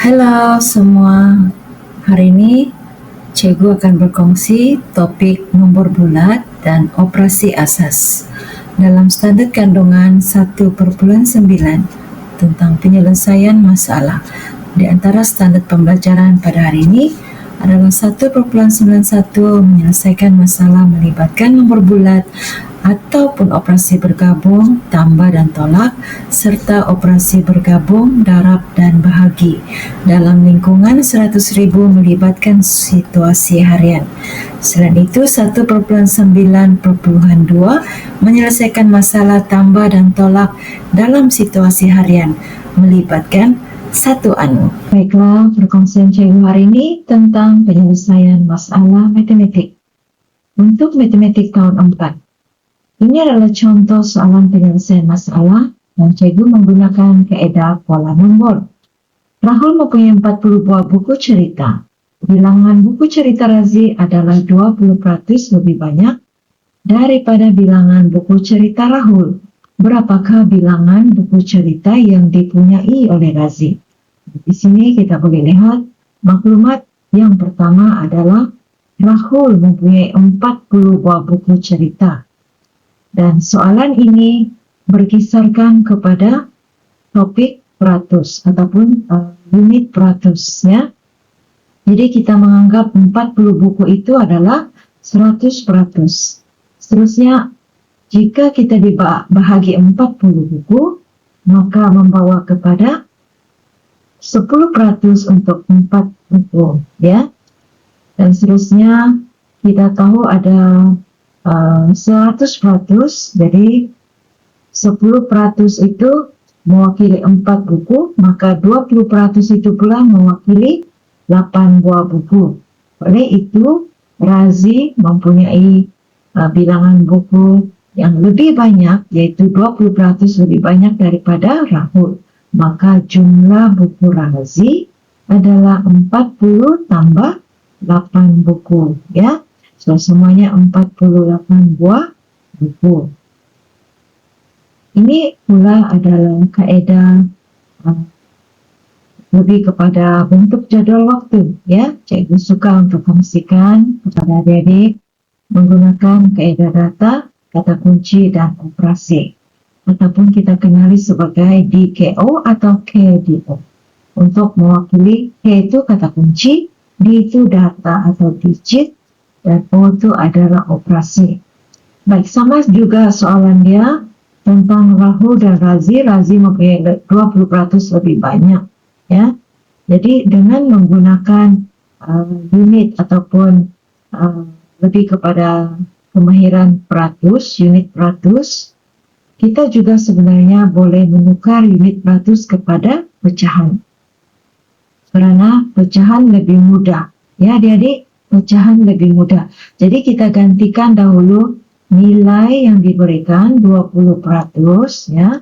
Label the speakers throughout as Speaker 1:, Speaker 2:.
Speaker 1: Halo semua, hari ini Cikgu akan berkongsi topik nombor bulat dan operasi asas dalam standard kandungan 1/9 tentang penyelesaian masalah. Di antara standard pembelajaran pada hari ini adalah 1/91 menyelesaikan masalah melibatkan nombor bulat ataupun operasi bergabung, tambah dan tolak, serta operasi bergabung, darab dan bahagi dalam lingkungan 100.000 melibatkan situasi harian. Selain itu, 1/9.2 menyelesaikan masalah tambah dan tolak dalam situasi harian melibatkan satu anu. Baiklah, perkongsian cikgu hari ini tentang penyelesaian masalah matematik. Untuk matematik tahun 4. Ini adalah contoh soalan penyelesaian masalah dan cikgu menggunakan kaedah pola nombor. Rahul mempunyai 40 buah buku cerita. Bilangan buku cerita Razi adalah 20% lebih banyak daripada bilangan buku cerita Rahul. Berapakah bilangan buku cerita yang dipunyai oleh Razi? Di sini kita boleh lihat maklumat yang pertama adalah Rahul mempunyai 40 buah buku cerita. Dan soalan ini berkisarkan kepada topik peratus ataupun unit peratus, ya. Jadi kita menganggap 40 buku itu adalah 100%. Seterusnya, jika kita dibahagi 40 buku, maka membawa kepada 10% untuk 4 buku, ya. Dan seterusnya, kita tahu ada 100%, jadi 10% itu mewakili 4 buku, maka 20% itu pula mewakili 8 buah buku. Oleh itu, Razi mempunyai bilangan buku yang lebih banyak, yaitu 20% lebih banyak daripada Rahul. Maka jumlah buku Razi adalah 40 tambah 8 buku, ya. So, semuanya 48 buah buku. Ini pula adalah kaedah lebih kepada bentuk jadual waktu, ya. Cikgu suka untuk kongsikan kepada adik-adik menggunakan kaedah data, kata kunci dan operasi, ataupun kita kenali sebagai DKO atau KDO. Untuk mewakili K itu kata kunci, D itu data atau digit, dan O itu adalah operasi. Baik, sama juga soalan dia tentang Rahul dan Razi. Razi mempunyai 20% lebih banyak, ya. Jadi dengan menggunakan unit ataupun lebih kepada kemahiran peratus, unit peratus, kita juga sebenarnya boleh menukar unit peratus kepada pecahan. Karena pecahan lebih mudah, ya adik-adik. Pecahan lebih mudah. Jadi kita gantikan dahulu nilai yang diberikan 20%, ya.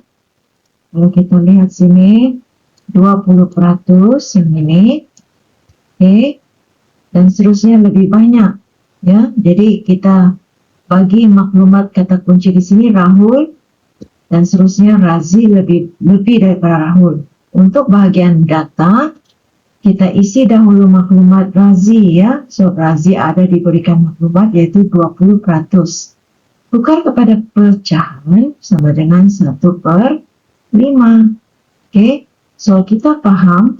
Speaker 1: Kalau kita lihat sini 20% yang ini, oke. Dan seterusnya lebih banyak, ya. Jadi kita bagi maklumat kata kunci di sini Rahul dan seterusnya Razi lebih daripada Rahul. Untuk bahagian data kita isi dahulu maklumat Razi, ya. So, Razi ada diberikan maklumat yaitu 20%. Tukar kepada pecahan sama dengan 1/5. Oke, so kita paham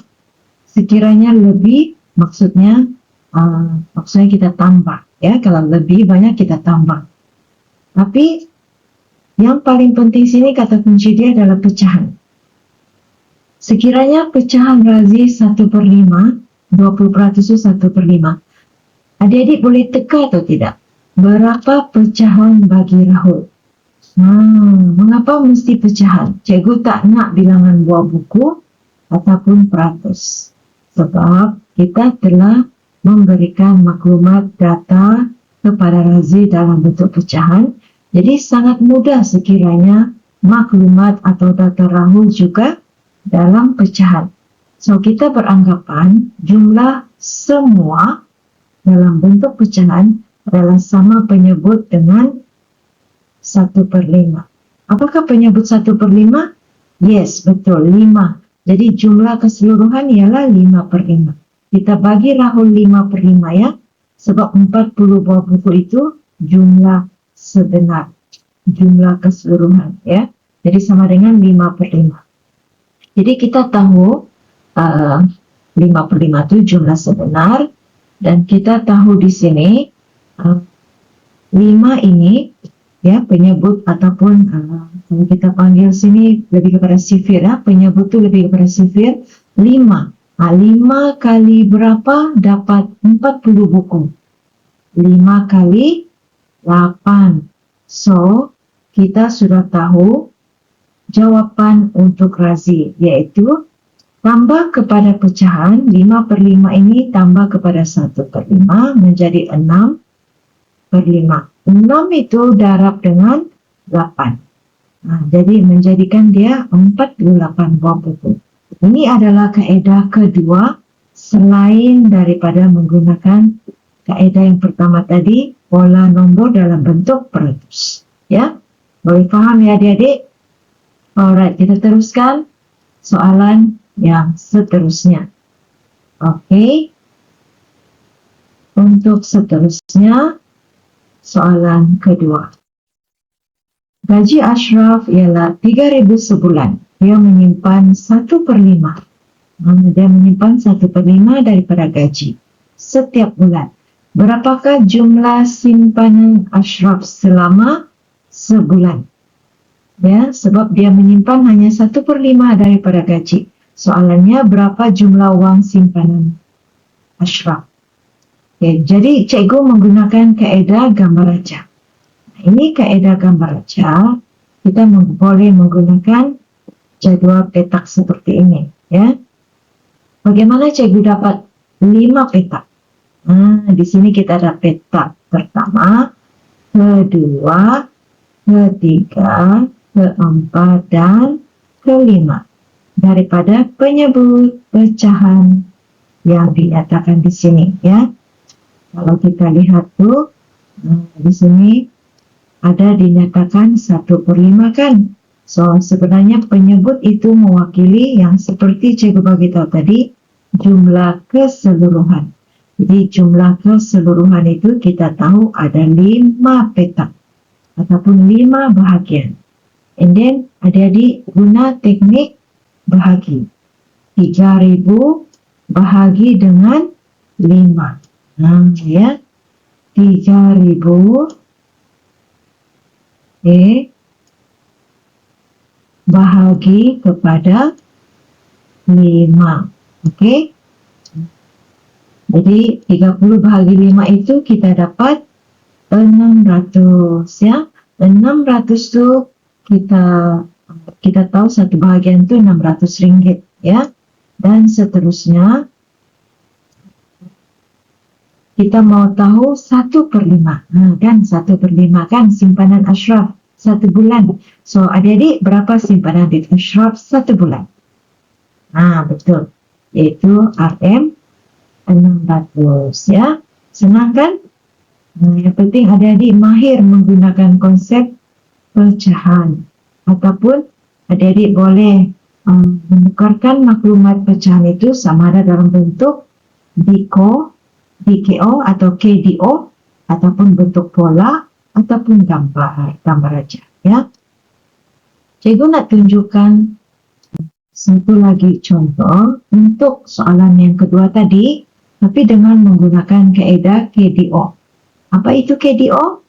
Speaker 1: sekiranya lebih maksudnya kita tambah, ya. Kalau lebih banyak kita tambah. Tapi yang paling penting sini kata kunci dia adalah pecahan. Sekiranya pecahan Razi 1/5, 20% itu 1/5. Adik-adik boleh teka atau tidak? Berapa pecahan bagi Rahul? Mengapa mesti pecahan? Cikgu tak nak bilangan buah buku ataupun peratus. Sebab kita telah memberikan maklumat data kepada Razi dalam bentuk pecahan. Jadi sangat mudah sekiranya maklumat atau data Rahul juga dalam pecahan. So, kita beranggapan jumlah semua dalam bentuk pecahan adalah sama penyebut dengan 1/5. Apakah penyebut 1/5? Yes, betul, 5. Jadi jumlah keseluruhan ialah 5/5. Kita bagi rahul 5/5 ya. Sebab 40 buah buku itu jumlah sebenar, jumlah keseluruhan ya. Jadi sama dengan 5/5. Jadi kita tahu 5/5 itu jumlah sebenar, dan kita tahu di sini 5 ini ya penyebut ataupun kalau kita panggil sini lebih kepada sifir ya, penyebut itu lebih kepada sifir 5. 5 kali berapa dapat 40 buku? 5 kali 8. So, kita sudah tahu jawapan untuk Razi, yaitu tambah kepada pecahan 5/5 ini tambah kepada 1/5 menjadi 6/5. 6 itu darab dengan 8. Jadi menjadikan dia 48 buah buku. Ini adalah kaedah kedua selain daripada menggunakan kaedah yang pertama tadi, pola nombor dalam bentuk peratus. Ya, boleh faham ya adik-adik? Alright, kita teruskan soalan yang seterusnya. Oke. Untuk seterusnya, soalan kedua. Gaji Ashraf ialah 3.000 sebulan. Dia menyimpan 1/5. Dia menyimpan 1/5 daripada gaji setiap bulan. Berapakah jumlah simpanan Ashraf selama sebulan? Ya, sebab dia menyimpan hanya 1/5 daripada gaji. Soalannya berapa jumlah wang simpanan Ashraf? Okay, jadi cikgu menggunakan kaedah gambar raja. Ini kaedah gambar raja, kita boleh menggunakan jadual petak seperti ini. Ya, bagaimana cikgu dapat 5 petak? Di sini kita ada petak pertama, kedua, ketiga, keempat, dan kelima daripada penyebut pecahan yang dinyatakan di sini ya. Kalau kita lihat tuh di sini ada dinyatakan 1/5 kan. So sebenarnya penyebut itu mewakili yang seperti cikgu bagi tahu tadi, jumlah keseluruhan. Jadi jumlah keseluruhan itu kita tahu ada 5 petak ataupun 5 bahagian. And then adik-adik guna teknik bahagi. 3.000 bahagi dengan 5. Ya. 3.000 bahagi kepada 5. Oke. Jadi 30 bahagi 5 itu kita dapat 600 ya. 600 itu kita tahu satu bahagian itu 600 ringgit ya. Dan seterusnya kita mau tahu 1/5. Kan 1/5 kan simpanan Ashraf 1 bulan. So adik-adik berapa simpanan di Ashraf 1 bulan? Betul. Yaitu RM 600 ya. Senang kan? Yang penting adik-adik mahir menggunakan konsep pecahan. Ataupun adik-adik boleh menukarkan maklumat pecahan itu sama ada dalam bentuk DKO atau KDO ataupun bentuk pola ataupun gambar aja ya. Cikgu nak tunjukkan satu lagi contoh untuk soalan yang kedua tadi, tapi dengan menggunakan kaedah KDO. Apa itu KDO?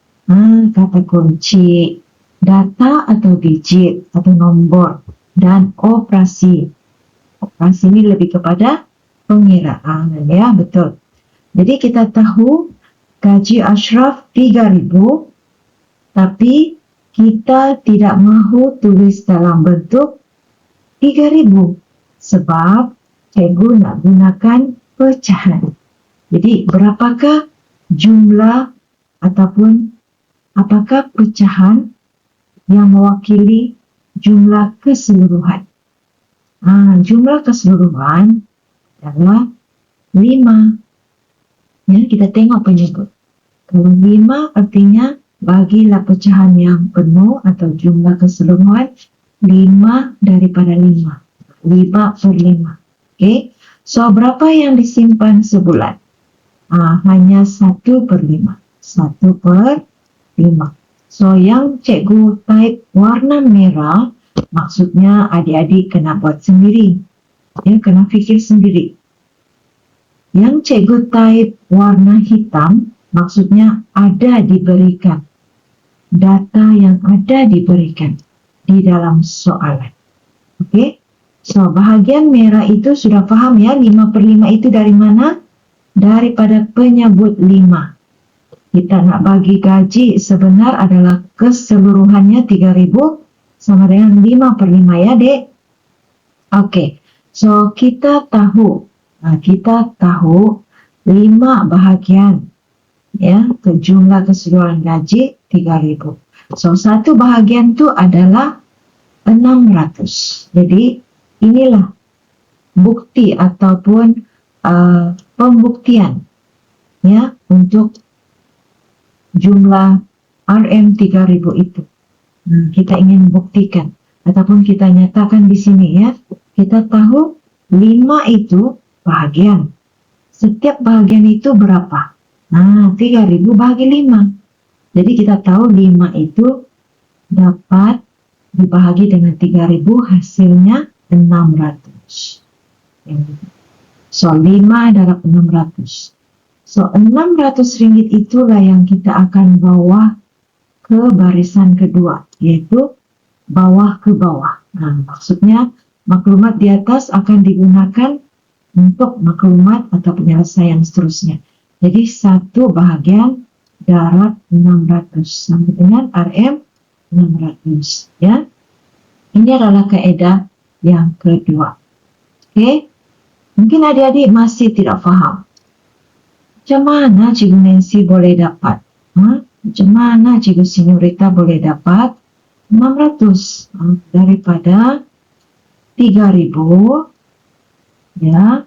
Speaker 1: Kata kunci, data atau digit atau nombor, dan operasi. Operasi ini lebih kepada pengiraan ya, betul. Jadi kita tahu gaji Ashraf 3.000, tapi kita tidak mahu tulis dalam bentuk 3.000 sebab cikgu nak gunakan pecahan. Jadi berapakah jumlah ataupun apakah pecahan yang mewakili jumlah keseluruhan? Jumlah keseluruhan adalah 5. Ya, kita tengok penyebut. Kalau 5 artinya bagilah pecahan yang penuh atau jumlah keseluruhan 5 daripada 5. 5/5. Oke, so berapa yang disimpan sebulan? Hanya 1/5. 1/5. So yang cikgu type warna merah, maksudnya adik-adik kena buat sendiri. Ya, kena fikir sendiri. Yang cikgu type warna hitam, maksudnya ada diberikan. Data yang ada diberikan di dalam soalan. Oke, so bahagian merah itu sudah paham ya, 5/5 itu dari mana? Daripada penyebut 5. Kita nak bagi gaji sebenar adalah keseluruhannya 3.000 sama dengan 5/5 ya dek. Oke, so kita tahu 5 bahagian ya ke jumlah keseluruhan gaji 3.000. So satu bahagian itu adalah 600. Jadi inilah bukti ataupun pembuktian ya untuk jumlah RM 3.000 itu. Kita ingin buktikan ataupun kita nyatakan di sini ya. Kita tahu 5 itu bahagian. Setiap bahagian itu berapa? 3.000 bahagi 5. Jadi kita tahu 5 itu dapat dibahagi dengan 3.000, hasilnya 600. So 5 adalah 600. So 600 ringgit itulah yang kita akan bawa ke barisan kedua, yaitu bawah ke bawah. Maksudnya maklumat di atas akan digunakan untuk maklumat atau penyelesaian seterusnya. Jadi satu bahagian darat 600 sama dengan RM 600 ya. Ini adalah kaedah yang kedua. Oke, mungkin adik-adik masih tidak faham. Macam mana Cikgu Nancy boleh dapat? Macam mana Cikgu Sinyorita boleh dapat 600 daripada 3.000 ya.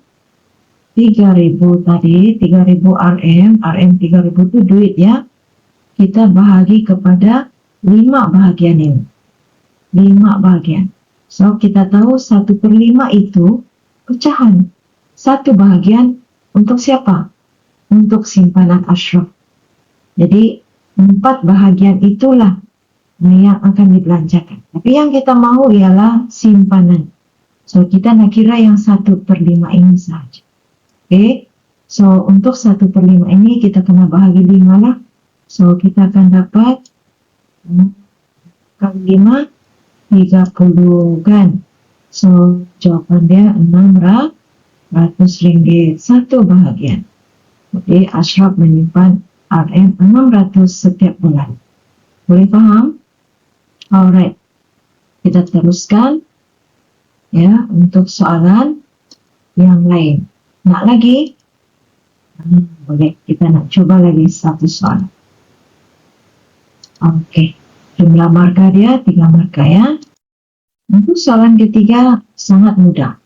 Speaker 1: 3.000 tadi, 3.000 RM 3.000 itu duit ya. Kita bahagi kepada 5 bahagian ini. 5 bahagian. So kita tahu 1/5 itu pecahan. Satu bahagian untuk siapa? Untuk simpanan Ashraf. Jadi 4 bahagian itulah yang akan dibelanjakan. Tapi yang kita mau ialah simpanan. So kita nak kira yang 1/5 ini saja. Oke, so untuk 1/5 ini kita kena bahagi 5 lah. So kita akan dapat kali 5 30 kan. So jawapan dia 600 ringgit satu bahagian. Jadi Ashraf menyimpan RM 600 setiap bulan. Boleh faham? Alright, kita teruskan ya untuk soalan yang lain. Nak lagi? Boleh, kita nak coba lagi satu soal. Oke, jumlah markah dia 3 markah ya. Untuk soalan ketiga sangat mudah.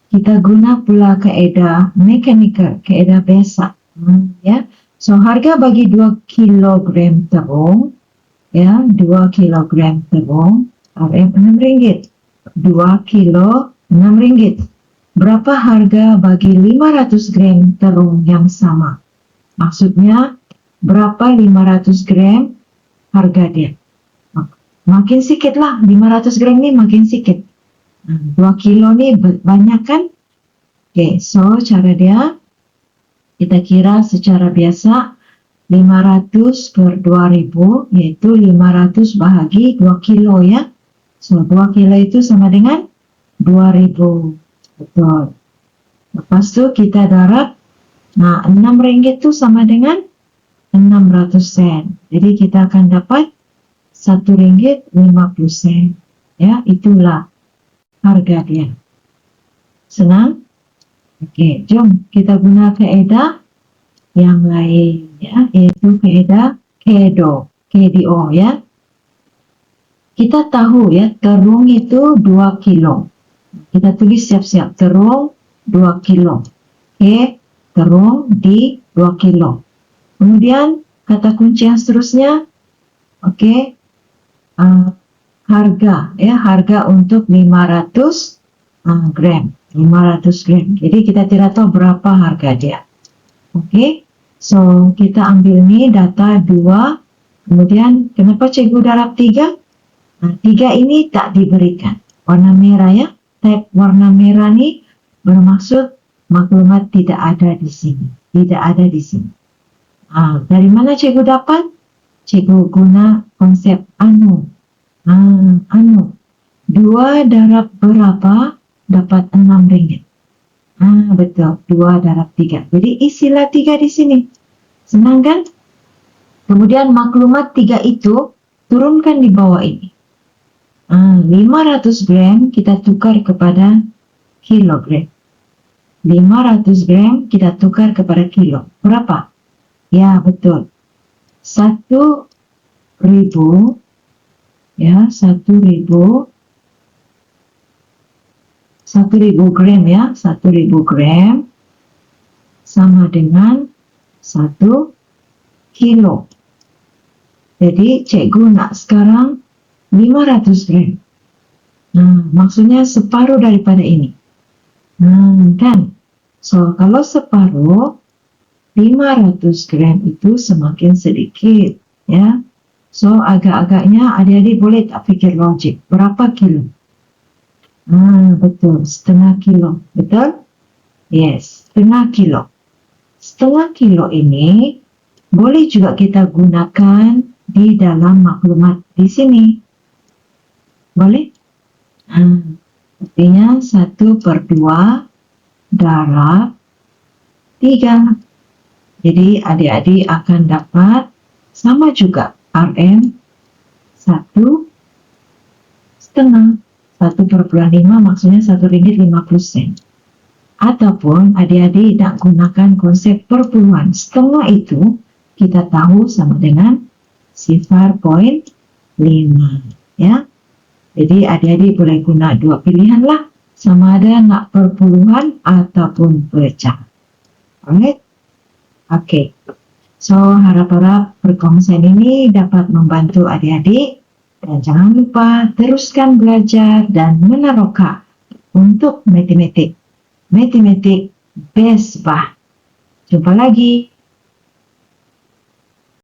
Speaker 1: Kita guna pula kaedah mechanical, kaedah biasa. Ya, so harga bagi 2 kilogram terung, ya 2 kilogram terung RM 6 ringgit. 2 kilo 6 ringgit. Berapa harga bagi 500 gram terung yang sama? Maksudnya, berapa 500 gram harga dia? Makin sikit lah, 500 gram ni makin sikit. 2 kilo ni banyak kan? Oke, so cara dia, kita kira secara biasa, 500 per 2.000, yaitu 500 bahagi 2 kilo ya. So, 2 kilo itu sama dengan 2.000. Betul. Lepas tu kita darab. 6 ringgit tu sama dengan 600 sen. Jadi kita akan dapat 1 ringgit 50 sen. Ya, itulah harga dia. Senang? Okey, jom kita guna kaedah yang lain ya, iaitu kaedah KDO ya. Kita tahu ya, terung itu 2 kilo. Kita tulis siap-siap, terung 2 kilo. Oke, terung di 2 kilo. Kemudian, kata kunci yang seterusnya, oke, harga, ya, harga untuk 500 gram, 500 gram. Jadi kita tidak tahu berapa harga dia. Oke, so kita ambil nih data 2, kemudian kenapa cikgu darab 3? Nah, 3 ini tak diberikan. Warna merah ya, tab warna merah nih bermaksud maklumat tidak ada di sini. Tidak ada di sini. Dari mana cikgu dapat? Cikgu guna konsep anu. 2 darab berapa dapat 6 ringgit. Betul, 2 darab 3. Jadi isilah 3 di sini. Senang kan? Kemudian maklumat 3 itu turunkan di bawah ini. 500 gram kita tukar kepada kilogram. 500 gram kita tukar kepada kilo. Berapa? Ya, betul. 1.000 ya, 1.000 gram ya, 1.000 gram sama dengan 1 kilo. Jadi cikgu nak sekarang 500 gram. Maksudnya separuh daripada ini. Kan? So, kalau separuh 500 gram itu semakin sedikit ya. So, agak-agaknya adik-adik boleh tak fikir logik. Berapa kilo? Betul, setengah kilo. Betul? Yes, setengah kilo. Setengah kilo ini boleh juga kita gunakan di dalam maklumat di sini. Boleh? Artinya 1/2 darab 3. Jadi adik-adik akan dapat sama juga RM 1,5. 1/5 maksudnya Rp1.50. Ataupun adik-adik nak gunakan konsep perpuluhan. Setengah itu kita tahu sama dengan 0,5 ya. Jadi adik-adik boleh guna dua pilihan lah, sama ada nak perpuluhan ataupun pecah. Alright? Oke. So, harap-harap perkongsian ini dapat membantu adik-adik. Dan jangan lupa teruskan belajar dan meneroka untuk matematik. Matematik best bah. Jumpa lagi.